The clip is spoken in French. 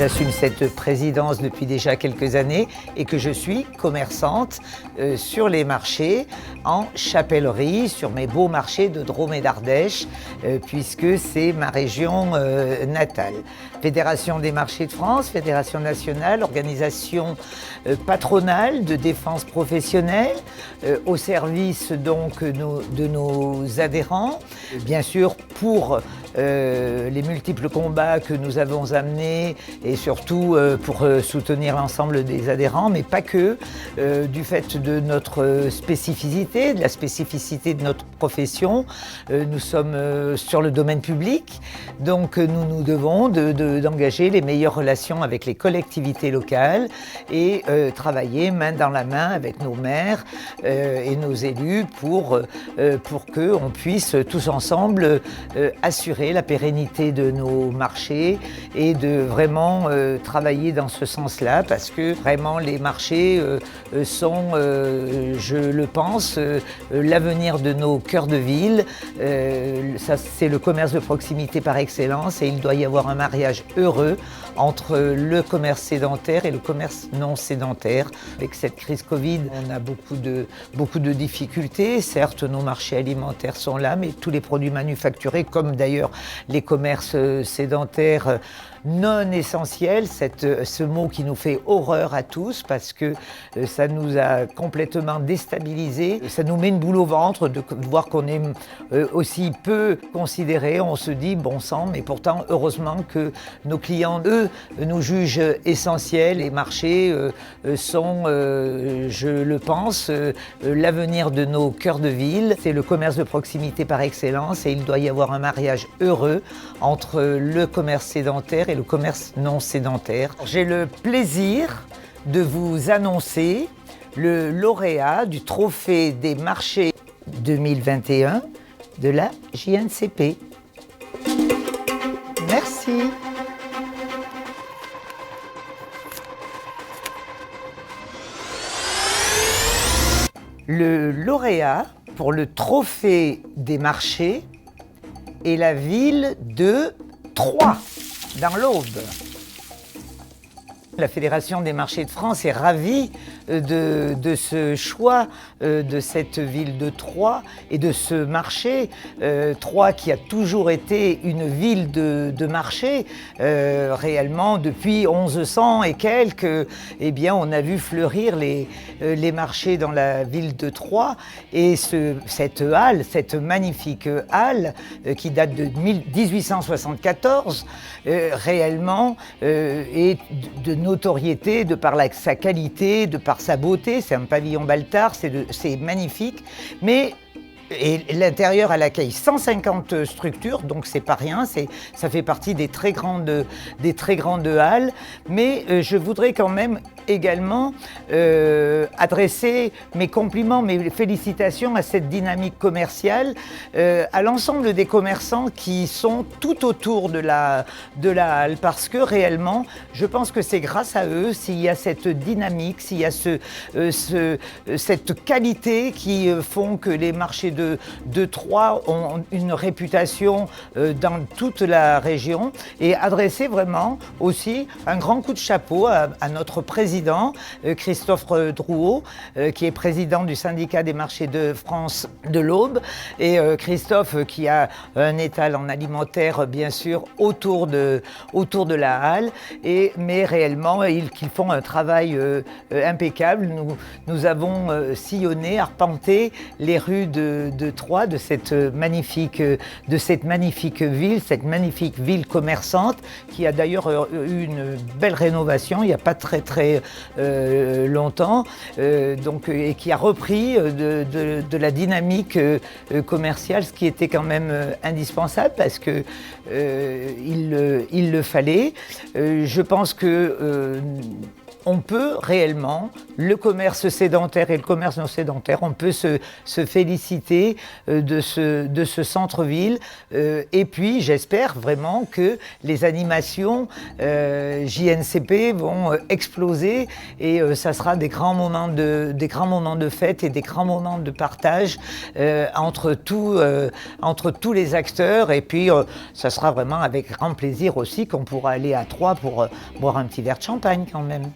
J'assume cette présidence depuis déjà quelques années et que je suis commerçante sur les marchés en chapellerie, sur mes beaux marchés de Drôme et d'Ardèche, puisque c'est ma région natale. Fédération des marchés de France, fédération nationale, organisation patronale de défense professionnelle, au service donc de nos adhérents, bien sûr pour les multiples combats que nous avons amenés et surtout pour soutenir l'ensemble des adhérents, mais pas que, du fait de notre spécificité, de la spécificité de notre profession. Nous sommes sur le domaine public, donc nous nous devons d'engager les meilleures relations avec les collectivités locales et travailler main dans la main avec nos maires et nos élus pour qu'on puisse tous ensemble assurer la pérennité de nos marchés et de vraiment travailler dans ce sens-là, parce que vraiment les marchés sont, je le pense, l'avenir de nos cœurs de ville. Ça, c'est le commerce de proximité par excellence et il doit y avoir un mariage heureux entre le commerce sédentaire et le commerce non sédentaire. Avec cette crise Covid, on a beaucoup de difficultés. Certes, nos marchés alimentaires sont là, mais tous les produits manufacturés, comme d'ailleurs les commerces sédentaires non essentiels, ce mot qui nous fait horreur à tous parce que ça nous a complètement déstabilisés. Ça nous met une boule au ventre de voir qu'on est aussi peu considérés. On se dit bon sang, mais pourtant heureusement que nos clients, eux, nous jugent essentiels. Les marchés sont, je le pense, l'avenir de nos cœurs de ville. C'est le commerce de proximité par excellence et il doit y avoir un mariage heureux entre le commerce sédentaire et le commerce non sédentaire. J'ai le plaisir de vous annoncer le lauréat du trophée des marchés 2021 de la JNCP. Merci. Le lauréat pour le trophée des marchés est la ville de Troyes, dans l'Aube. La Fédération des marchés de France est ravie de ce choix de cette ville de Troyes et de ce marché. Troyes qui a toujours été une ville de marché, réellement depuis 1100 et quelques, eh bien on a vu fleurir les marchés dans la ville de Troyes et cette halle, cette magnifique halle qui date de 1874, réellement est de notoriété de par sa qualité, de par sa beauté. C'est un pavillon Baltard, c'est magnifique, mais et l'intérieur elle accueille 150 structures, donc c'est pas rien, ça fait partie des très grandes halles, mais je voudrais quand même également adresser mes compliments, mes félicitations à cette dynamique commerciale, à l'ensemble des commerçants qui sont tout autour de la halle, parce que réellement, je pense que c'est grâce à eux s'il y a cette dynamique, s'il y a cette qualité qui font que les marchés de Troyes ont une réputation dans toute la région, et adresser vraiment aussi un grand coup de chapeau à notre président Christophe Drouot, qui est président du syndicat des marchés de France de l'Aube, et Christophe qui a un étal en alimentaire bien sûr autour de la halle, mais réellement ils font un travail impeccable. Nous avons sillonné, arpenté les rues de Troyes, de cette magnifique ville, cette magnifique ville commerçante qui a d'ailleurs eu une belle rénovation il n'y a pas très longtemps, et qui a repris de la dynamique commerciale, ce qui était quand même indispensable parce que il le fallait. Je pense que on peut réellement, le commerce sédentaire et le commerce non sédentaire, on peut se féliciter de ce centre-ville. Et puis, j'espère vraiment que les animations JNCP vont exploser et ça sera des grands moments de fête et des grands moments de partage entre tous les acteurs. Et puis, ça sera vraiment avec grand plaisir aussi qu'on pourra aller à Troyes pour boire un petit verre de champagne quand même.